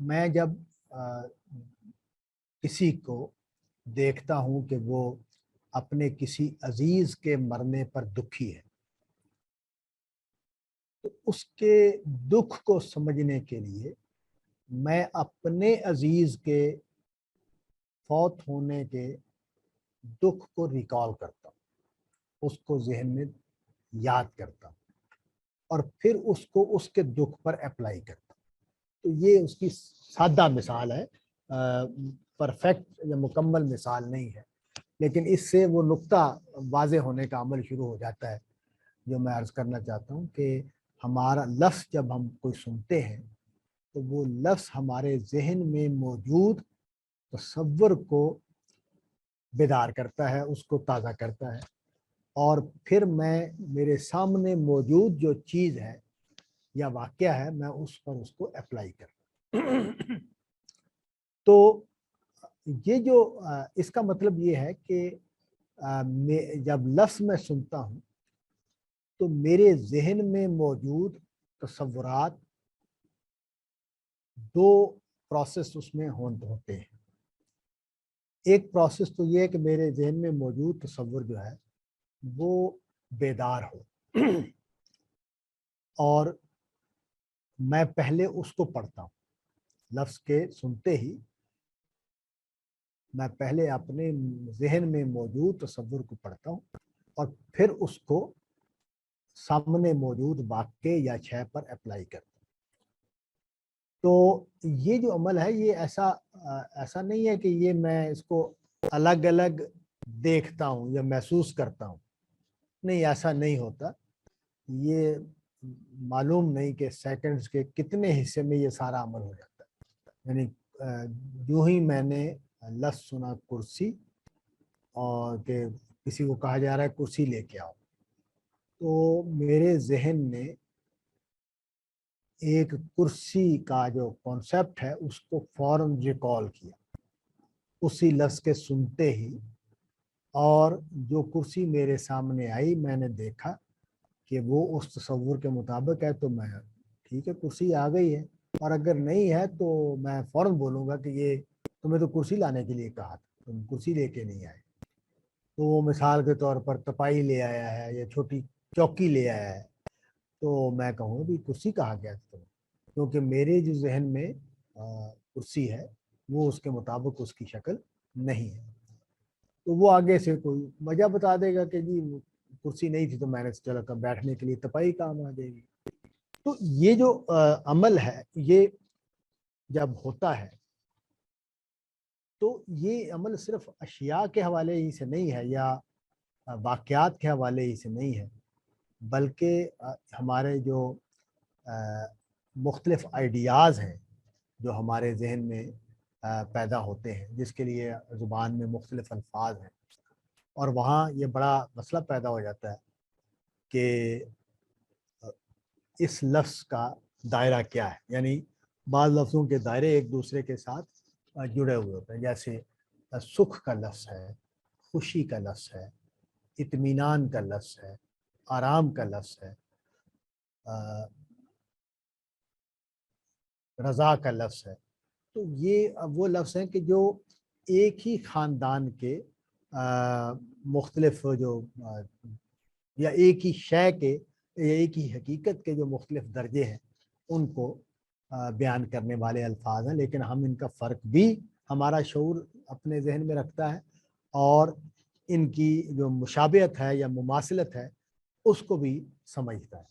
میں جب کسی کو دیکھتا ہوں کہ وہ اپنے کسی عزیز کے مرنے پر دکھی ہے تو اس کے دکھ کو سمجھنے کے لیے میں اپنے عزیز کے فوت ہونے کے دکھ کو ریکال کرتا ہوں، اس کو ذہن میں یاد کرتا ہوں اور پھر اس کو اس کے دکھ پر اپلائی کرتا ہوں۔ تو یہ اس کی سادہ مثال ہے، پرفیکٹ یا مکمل مثال نہیں ہے، لیکن اس سے وہ نقطہ واضح ہونے کا عمل شروع ہو جاتا ہے جو میں عرض کرنا چاہتا ہوں کہ ہمارا لفظ جب ہم کوئی سنتے ہیں تو وہ لفظ ہمارے ذہن میں موجود تصور کو بیدار کرتا ہے، اس کو تازہ کرتا ہے، اور پھر میں میرے سامنے موجود جو چیز ہے یا واقعہ ہے میں اس پر اس کو اپلائی کرتا ہوں۔ تو یہ جو اس کا مطلب یہ ہے کہ جب لفظ میں سنتا ہوں تو میرے ذہن میں موجود تصورات دو پروسیس اس میں ہوتے ہیں۔ ایک پروسیس تو یہ ہے کہ میرے ذہن میں موجود تصور جو ہے وہ بیدار ہو اور میں پہلے اس کو پڑھتا ہوں، لفظ کے سنتے ہی میں پہلے اپنے ذہن میں موجود تصور کو پڑھتا ہوں اور پھر اس کو سامنے موجود واقعے یا شے پر اپلائی کرتا ہوں۔ تو یہ جو عمل ہے یہ ایسا نہیں ہے کہ یہ میں اس کو الگ الگ دیکھتا ہوں یا محسوس کرتا ہوں، نہیں، ایسا نہیں ہوتا۔ یہ معلوم نہیں کہ سیکنڈز کے کتنے حصے میں یہ سارا عمل ہو جاتا ہے۔ یعنی جو ہی میں نے لفظ سنا کرسی اور کہ کسی کو کہا جا رہا ہے کرسی لے کے آؤ، تو میرے ذہن نے ایک کرسی کا جو کانسیپٹ ہے اس کو فوراً ریکال کیا اسی لفظ کے سنتے ہی، اور جو کرسی میرے سامنے آئی میں نے دیکھا کہ وہ اس تصور کے مطابق ہے تو میں ٹھیک ہے کرسی آ گئی ہے، اور اگر نہیں ہے تو میں فوراً بولوں گا کہ یہ تمہیں تو کرسی لانے کے لیے کہا تھا، تم کرسی لے کے نہیں آئے۔ تو وہ مثال کے طور پر تپائی لے آیا ہے یا چھوٹی چوکی لے آیا ہے تو میں کہوں بھی کرسی کہا گیا تھا تمہیں، کیونکہ میرے جو ذہن میں کرسی ہے وہ اس کے مطابق اس کی شکل نہیں ہے۔ تو وہ آگے سے کوئی وجہ بتا دے گا کہ جی کرسی نہیں تھی تو میں نے چلو بیٹھنے کے لیے تپائی کام آ جائے گی۔ تو یہ جو عمل ہے یہ جب ہوتا ہے تو یہ عمل صرف اشیاء کے حوالے ہی سے نہیں ہے یا واقعات کے حوالے ہی سے نہیں ہے، بلکہ ہمارے جو مختلف آئیڈیاز ہیں جو ہمارے ذہن میں پیدا ہوتے ہیں، جس کے لیے زبان میں مختلف الفاظ ہیں، اور وہاں یہ بڑا مسئلہ پیدا ہو جاتا ہے کہ اس لفظ کا دائرہ کیا ہے۔ یعنی بعض لفظوں کے دائرے ایک دوسرے کے ساتھ جڑے ہوئے ہوتے ہیں، جیسے سکھ کا لفظ ہے، خوشی کا لفظ ہے، اطمینان کا لفظ ہے، آرام کا لفظ ہے، رضا کا لفظ ہے۔ تو یہ وہ لفظ ہیں کہ جو ایک ہی خاندان کے مختلف جو یا ایک ہی شے کے یا ایک ہی حقیقت کے جو مختلف درجے ہیں ان کو بیان کرنے والے الفاظ ہیں، لیکن ہم ان کا فرق بھی ہمارا شعور اپنے ذہن میں رکھتا ہے اور ان کی جو مشابہت ہے یا مماثلت ہے اس کو بھی سمجھتا ہے۔